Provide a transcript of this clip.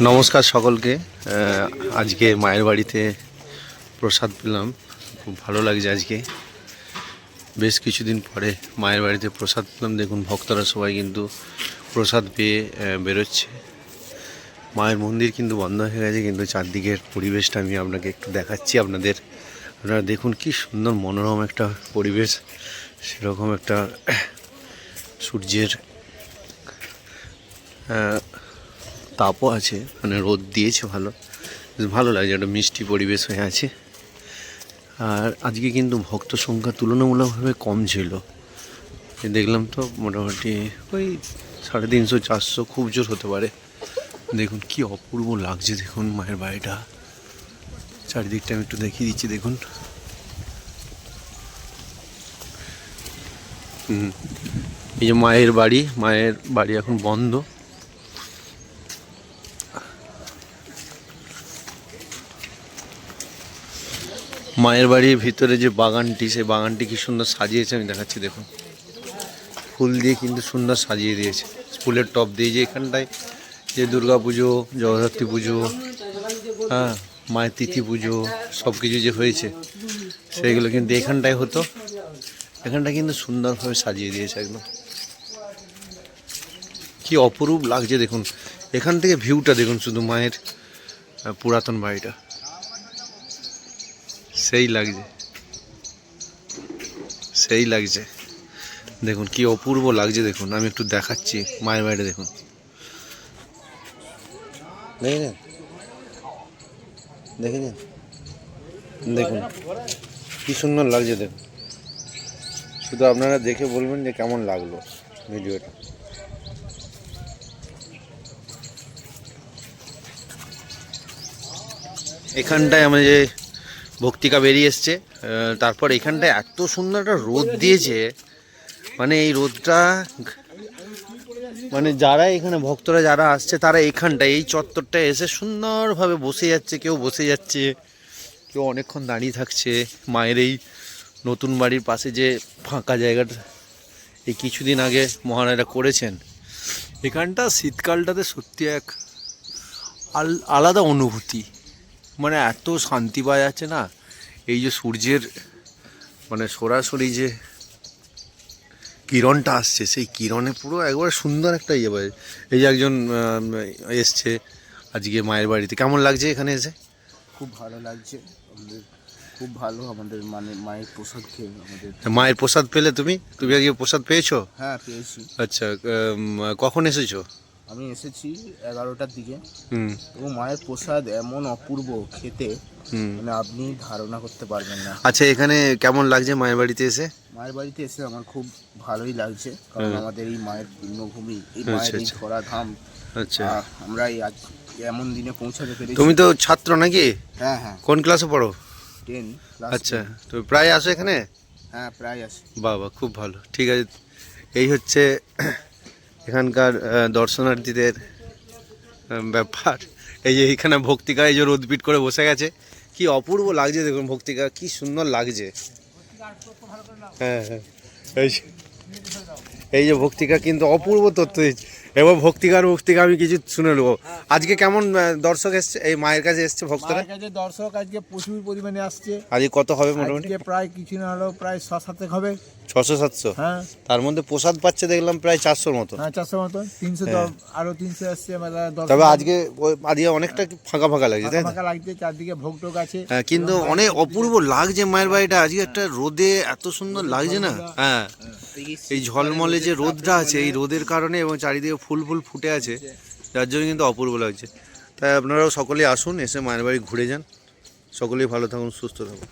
নমস্কার সকলকে। আজকে মায়ের বাড়িতে প্রসাদ পেলাম, খুব ভালো লাগছে। আজকে বেশ কিছুদিন পরে মায়ের বাড়িতে প্রসাদ পেলাম। দেখুন ভক্তরা সবাই কিন্তু প্রসাদ পেয়ে বেরোচ্ছে। মায়ের মন্দির কিন্তু বন্ধ হয়ে গেছে, কিন্তু চারদিকের পরিবেশটা আমি আপনাকে একটু দেখাচ্ছি। আপনারা দেখুন কি সুন্দর মনোরম একটা পরিবেশ। সেরকম একটা সূর্যের তাপও আছে, মানে রোদ দিয়েছে, ভালো লাগছে, একটা মিষ্টি পরিবেশ হয়ে আছে। আর আজকে কিন্তু ভক্ত সংখ্যা তুলনামূলকভাবে কম ছিল। দেখলাম তো মোটামুটি ওই 350-400, খুব জোর হতে পারে। দেখুন কি অপূর্ব লাগছে, দেখুন মায়ের বাড়িটা। চারিদিকটা আমি একটু দেখিয়ে দিচ্ছি, দেখুন। এই যে মায়ের বাড়ি এখন বন্ধ। মায়ের বাড়ির ভিতরে যে বাগানটি, সেই বাগানটি কি সুন্দর সাজিয়েছে আমি দেখাচ্ছি। দেখুন ফুল দিয়ে কিন্তু সুন্দর সাজিয়ে দিয়েছে, ফুলের টব দিয়ে। যে এখানটায় যে দুর্গা পুজো, জগদ্ধাত্রী পুজো, হ্যাঁ, মায়ের তিথি পুজো সব কিছু যে হয়েছে সেইগুলো কিন্তু এখানটায় হতো। এখানটা কিন্তু সুন্দরভাবে সাজিয়ে দিয়েছে একদম। কি অপরূপ লাগছে দেখুন। এখান থেকে ভিউটা দেখুন, শুধু মায়ের পুরাতন বাড়িটা সেই লাগছে দেখুন কি অপূর্ব লাগছে। দেখুন আমি একটু দেখাচ্ছি মায়ের বাড়িটা। দেখুন দেখেছেন দেখুন কি সুন্দর লাগছে। দেখুন শুধু আপনারা দেখে বলবেন যে কেমন লাগলো ভিডিওটা। এখানটায় আমরা যে ভক্তিকা বেরিয়ে এসছে, তারপর এখানটায় এত সুন্দর একটা রোদ দিয়েছে, মানে এই রোদটা, মানে যারা এখানে ভক্তরা যারা আসছে তারা এখানটায় এই চত্বরটায় এসে সুন্দরভাবে বসে যাচ্ছে। কেউ বসে যাচ্ছে, কেউ অনেকক্ষণ দাঁড়িয়ে থাকছে। মায়ের এই নতুন বাড়ির পাশে যে ফাঁকা জায়গাটা এই কিছুদিন আগে মহারাজরা করেছেন, এখানটা শীতকালটাতে সত্যি এক আলাদা অনুভূতি। মানে এত শান্তি পাওয়া যাচ্ছে না, এই যে সূর্যের মানে সরাসরি যে কিরণটা আসছে, সেই কিরণে পুরো একবার সুন্দর একটা ইয়ে পায়। এই যে একজন এসছে আজকে মায়ের বাড়িতে, কেমন লাগছে এখানে এসে? খুব ভালো লাগছে আমাদের, খুব ভালো। আমাদের মানে মায়ের প্রসাদ খেয়ে আমাদের। মায়ের প্রসাদ পেলে তুমি আজকে প্রসাদ পেয়েছো? হ্যাঁ, পেয়েছি। আচ্ছা, কখন এসেছো? আমি এসেছি 11টার দিকে। এবং মায়ের প্রসাদ এমন অপূর্ব খেতে, মানে আপনি ধারণা করতে পারবেন না। আচ্ছা, এখানে কেমন লাগছে মায়ের বাড়িতে এসে? মায়ের বাড়িতে এসে আমার খুব ভালোই লাগছে, কারণ আমাদের এই মায়ের পুণ্যভূমি, এই মায়ের এই ধরা ধাম। আচ্ছা, আমরা এই আজ এমন দিনে পৌঁছাতে পেরেছি। তুমি তো ছাত্র নাকি? হ্যাঁ হ্যাঁ। কোন ক্লাসে পড়ো? 10 ক্লাস। আচ্ছা, তো প্রায় আসো এখানে? হ্যাঁ, প্রায় আসি। বাবা, খুব ভালো, ঠিক আছে। এই হচ্ছে এখানকার দর্শনার্থীদের ব্যাপার। এই যে এখানে ভক্তিকা এই যে রোদপিট করে বসে গেছে, কি অপূর্ব লাগছে দেখুন। ভক্তিকা কি সুন্দর লাগছে। হ্যাঁ হ্যাঁ, এই যে ভক্তিকা কিন্তু অপূর্ব তথ্য দিচ্ছে। এবার ভক্তিকা আমি কিছু শুনে নেবো। আজকে কেমন দর্শক এসছে এই মায়ের কাছে এসছে ভক্তরা? দর্শক আজকে প্রচুর পরিমাণে আসছে। আজকে কত হবে মোটামুটি? প্রায় কিছু না হলেও প্রায় 600-700 হবে। 600-700? হ্যাঁ। তার মধ্যে প্রসাদ পাচ্ছে দেখলাম প্রায় 400-র মতো। হ্যাঁ, 400 মতো। 300 আরো 300 আসছে। তবে আজকে অনেকটা ফাঁকা ফাঁকা লাগছে, তাই না? ফাঁকা লাগছে, চারদিকে ভোগ টোক আছে। হ্যাঁ, কিন্তু অনেক অপূর্ব লাগছে মায়ের বাড়িটা। আজকে একটা রোদে এত সুন্দর লাগছে না। হ্যাঁ, এই ঝলমলে যে রোদটা আছে, এই রোদের কারণে এবং চারিদিকে ফুল ফুটে আছে, যার জন্য কিন্তু অপূর্ব লাগছে। তাই আপনারাও সকলেই আসুন, এসে মায়ের বাড়ি ঘুরে যান। সকলেই ভালো থাকুন, সুস্থ থাকুন।